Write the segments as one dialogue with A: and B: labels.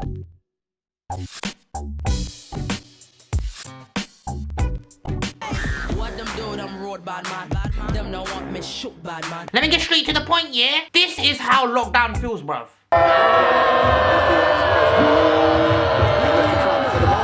A: What them do, them road bad man. Them don't want me shook bad man.
B: Let me get straight to the point, yeah? This is how lockdown feels, bruv.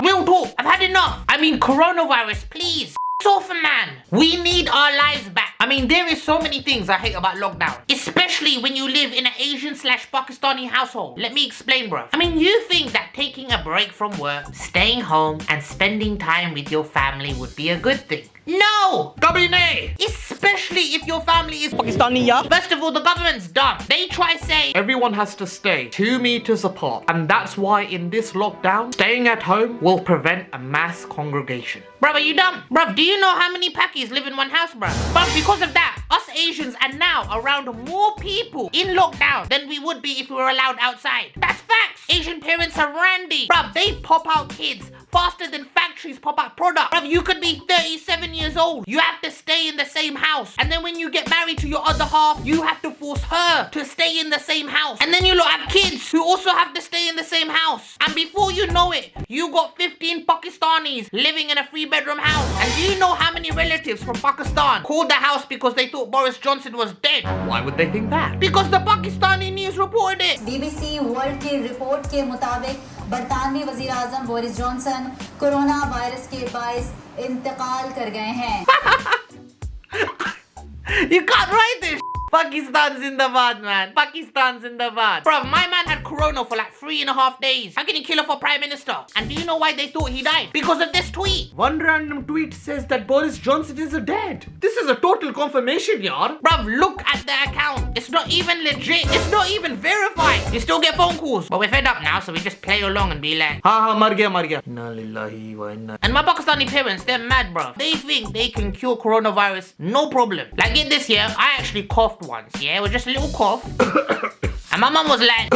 B: Real talk, I've had enough. I mean, coronavirus, please. Off, man. We need our lives back. I mean, there is so many things I hate about lockdown, especially when you live in an Asian/Pakistani household. Let me explain, bro. I mean, you think that taking a break from work, staying home, and spending time with your family would be a good thing. No! Kabine! Especially if your family is Pakistani, yeah? First of all, the government's dumb. They try say
C: everyone has to stay 2 meters apart. And that's why in this lockdown, staying at home will prevent a mass congregation.
B: Bruv, are you dumb? Bruv, do you know how many Pakis live in one house, bruv? Bruv, because of that, us Asians are now around more people in lockdown than we would be if we were allowed outside. That's facts. Asian parents are randy. Bruv, they pop out kids faster than factories pop out product. Bruv, you could be 37 years old. You have to stay in the same house. And then when you get married to your other half, you have to force her to stay in the same house. And then you lot have kids who also have to stay in the same house. And before you know it, you got 15 Pakistanis living in a 3-bedroom house. And do you know how many relatives from Pakistan called the house because they thought Boris Johnson was dead?
C: Why would they think that?
B: Because the Pakistani news reported it.
D: BBC World की report के मुताबिक बरतानवी वज़ीर आज़म Boris Johnson corona virus के बाइस इंतकाल कर गए हैं.
B: You can't write this. Pakistan's Zindabad, man. Pakistan's Zindabad. Bro, my man had corona for like 3.5 days. How can you kill her for prime minister? And do you know why they thought he died? Because of this tweet.
C: One random tweet says that Boris Johnson is dead. This is a total confirmation, yaar.
B: Bruv, look at the account. It's not even legit. It's not even verified. You still get phone calls. But we're fed up now, so we just play along and be like,
C: Ha, mar gaya. Inna lillahi wa inna.
B: And my Pakistani parents, they're mad, bruv. They think they can cure coronavirus, no problem. Like, get this year, I actually coughed once, yeah? It was just a little cough. And my mum was like,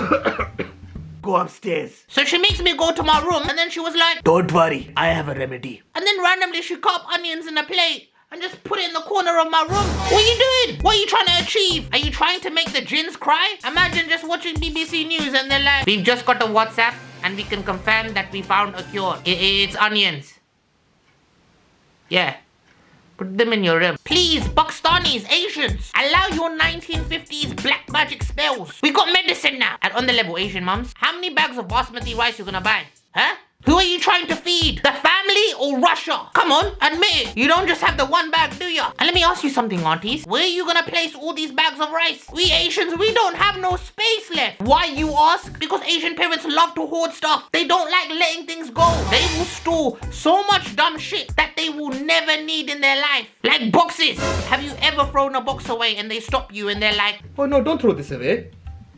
C: go upstairs.
B: So she makes me go to my room, and then she was like,
C: Don't worry, I have a remedy.
B: And then randomly she cut up onions in a plate and just put it in the corner of my room. What are you doing? What are you trying to achieve? Are you trying to make the jinns cry? Imagine just watching BBC News and they're like, we've just got a WhatsApp and we can confirm that we found a cure. It's onions. Yeah. Put them in your room. Please, Pakistanis, Asians, allow your 1950s black magic spells. We got medicine now. And on the level, Asian mums, how many bags of basmati rice you gonna buy? Huh? Who are you trying to feed? The family or Russia? Come on, admit it. You don't just have the one bag, do ya? And let me ask you something, aunties. Where are you gonna place all these bags of rice? We Asians, we don't have no space left. Why, you ask? Because Asian parents love to hoard stuff. They don't like letting things go. They will store so much dumb shit that they will never need in their life. Like boxes. Have you ever thrown a box away and they stop you and they're like,
C: Oh no, don't throw this away.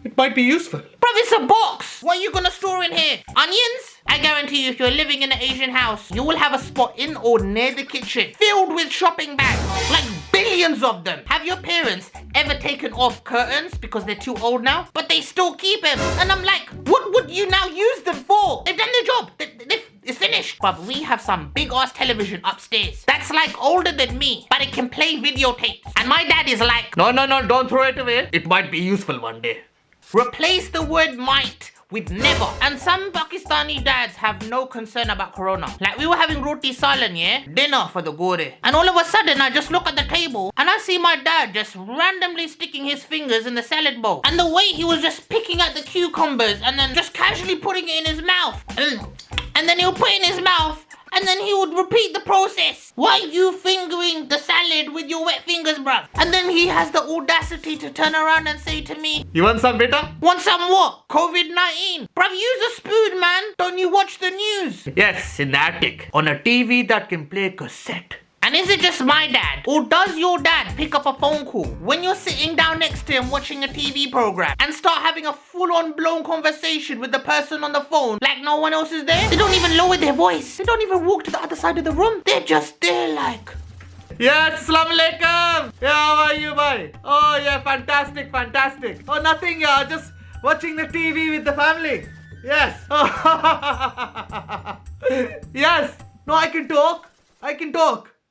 C: It might be useful.
B: Bruv, it's a box. What are you gonna store in here? Onions? I guarantee you, if you're living in an Asian house, you will have a spot in or near the kitchen filled with shopping bags. Like billions of them. Have your parents ever taken off curtains because they're too old now? But they still keep them. And I'm like, what would you now use them for? They've done their job. It's finished. But we have some big ass television upstairs that's like older than me, but it can play videotapes. And my dad is like,
C: No, don't throw it away. It might be useful one day.
B: replace the word might with never. And some Pakistani dads have no concern about corona. Like, we were having roti salan, yeah? Dinner for the gore. And all of a sudden, I just look at the table and I see my dad just randomly sticking his fingers in the salad bowl. And the way he was just picking out the cucumbers and then just casually putting it in his mouth. And then he'll put it in his mouth. And then he would repeat the process. Why are you fingering the salad with your wet fingers, bruv? And then he has the audacity to turn around and say to me,
C: You want some, beta?
B: Want some what? COVID-19. Bruv, use a spoon, man. Don't you watch the news?
C: Yes, in the attic. On a TV that can play cassette.
B: And is it just my dad? Or does your dad pick up a phone call when you're sitting down next to him watching a TV program and start having a full-on blown conversation with the person on the phone like no one else is there? They don't even lower their voice. They don't even walk to the other side of the room. They're just there like...
C: Yes, Assalamu alaikum. Yeah, how are you, bhai? Oh, yeah, fantastic. Oh, nothing, yeah, just watching the TV with the family. Yes. Yes. No, I can talk.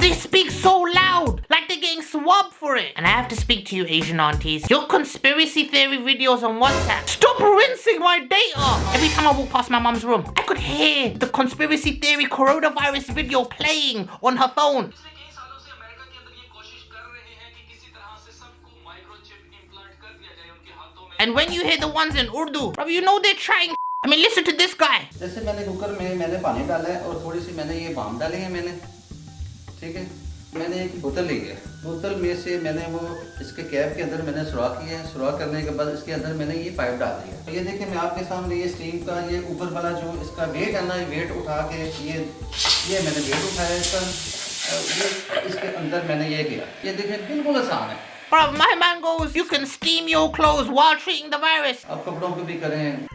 B: They speak so loud, like they're getting swabbed for it. And I have to speak to you Asian aunties. Your conspiracy theory videos on WhatsApp, stop rinsing my data. Every time I walk past my mum's room, I could hear the conspiracy theory coronavirus video playing on her phone. And when you hear the ones in Urdu, bro, you know they're trying. I mean, listen to this guy.
E: जैसे मैंने cooker में मैंने पानी डाला है और थोड़ी सी मैंने ये बाम डाले हैं मैंने, ठीक है। मैंने एक बोतल ली है, बोतल में से मैंने वो इसके कैप के अंदर मैंने सुराख किया है। सुराख करने के बाद इसके अंदर मैंने ये पाइप डाल दिया। तो ये देखिए मैं आपके सामने ये स्टीम का ये ऊपर वाला जो इसका वेट है ना, ये वेट उठा के ये मैंने वेट उठाया इसका, ये इसके अंदर मैंने ये किया। ये देखिए बिल्कुल आसान है।
B: Bro, my man goes, you can steam your clothes while treating the virus.
E: आप कपड़ों पे भी करें।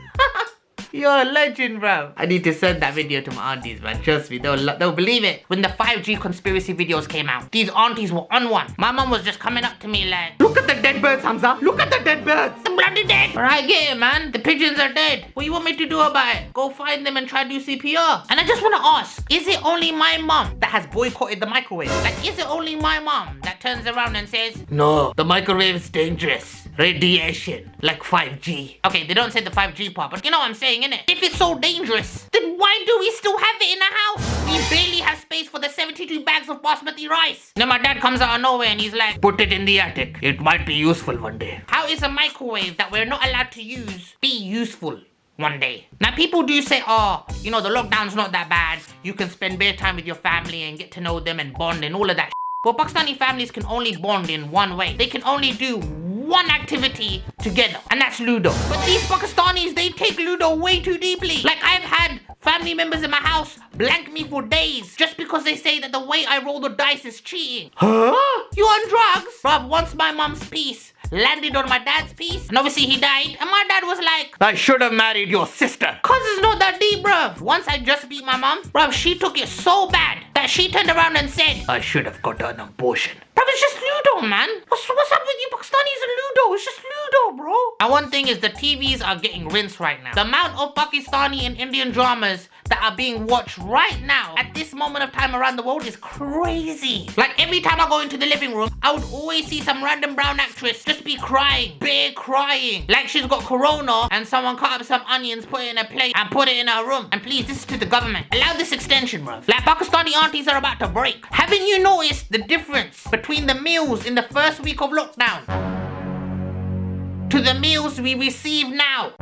B: You're a legend, bro. I need to send that video to my aunties, man. Trust me, they'll believe it. When the 5G conspiracy videos came out, these aunties were on one. My mom was just coming up to me like,
C: Look at the dead birds, Humza. Look at the dead birds.
B: I'm bloody dead. Alright, get it, man. The pigeons are dead. What do you want me to do about it? Go find them and try to do CPR. And I just want to ask, is it only my mom that has boycotted the microwave? Like, is it only my mom that turns around and says, no, the microwave is dangerous. Radiation, like 5G. Okay, they don't say the 5G part, but you know what I'm saying, innit? If it's so dangerous, then why do we still have it in the house? We barely have space for the 72 bags of basmati rice. Then my dad comes out of nowhere and he's like, put it in the attic. It might be useful one day. How is a microwave that we're not allowed to use be useful one day? Now people do say, oh, you know, the lockdown's not that bad. You can spend bare time with your family and get to know them and bond and all of that. Well, Pakistani families can only bond in one way. They can only do one activity together, and that's Ludo. But these Pakistanis, they take Ludo way too deeply. Like, I've had family members in my house blank me for days just because they say that the way I roll the dice is cheating. Huh? You on drugs? Bruv, once my mom's piece landed on my dad's piece, and obviously he died, and my dad was like,
C: I should have married your sister.
B: cause it's not that deep, bruv. Once I just beat my mom, bruv, she took it so bad that she turned around and said,
C: I should have got an abortion.
B: bruv, it's just Ludo, man. What's up with you Pakistanis and Ludo? It's just Ludo, bro. And one thing is the TVs are getting rinsed right now. The amount of Pakistani and Indian dramas that are being watched right now at this moment of time around the world is crazy. Like, every time I go into the living room, I would always see some random brown actress just be crying, bare crying, like she's got corona and someone cut up some onions, put it in a plate and put it in her room. And please, this is to the government, allow this extension, bro. Like, Pakistani aunties are about to break. Haven't you noticed the difference between the meals in the first week of lockdown to the meals we receive now?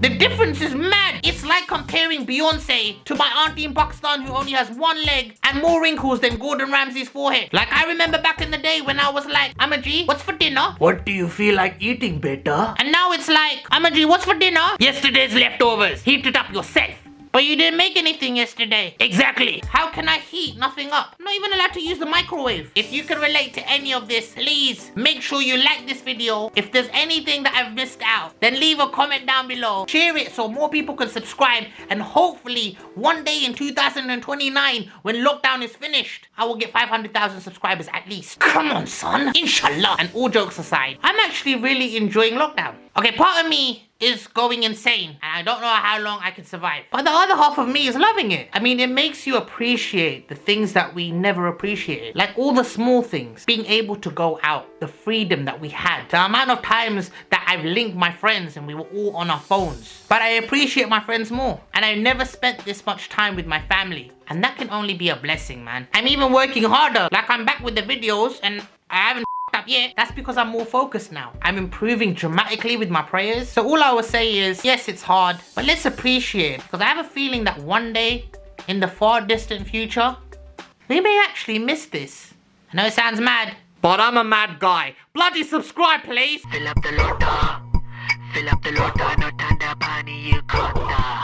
B: The difference is mad. It's like comparing Beyonce to my auntie in Pakistan who only has one leg and more wrinkles than Gordon Ramsay's forehead. Like, I remember back in the day when I was like, Amaji, what's for dinner?
C: What do you feel like eating, beta?
B: And now it's like, Amaji, what's for dinner?
C: Yesterday's leftovers. Heat it up yourself.
B: But you didn't make anything yesterday.
C: Exactly.
B: How can I heat nothing up? I'm not even allowed to use the microwave. If you can relate to any of this, please make sure you like this video. If there's anything that I've missed out, then leave a comment down below. Share it so more people can subscribe. And hopefully, one day in 2029, when lockdown is finished, I will get 500,000 subscribers at least. Come on, son. Inshallah. And all jokes aside, I'm actually really enjoying lockdown. Okay, part of me is going insane and I don't know how long I can survive. But the other half of me is loving it. I mean, it makes you appreciate the things that we never appreciated. Like all the small things, being able to go out, the freedom that we had, the amount of times that I've linked my friends and we were all on our phones. But I appreciate my friends more. And I never spent this much time with my family. And that can only be a blessing, man. I'm even working harder. Like, I'm back with the videos and I haven't up yet. That's because I'm more focused now. I'm improving dramatically with my prayers. So all I will say is, yes, it's hard, but let's appreciate it. Because I have a feeling that one day, in the far distant future, we may actually miss this. I know it sounds mad,
C: But I'm a mad guy. Bloody subscribe, please.
F: Fill up the lota, no tanda pani you kota.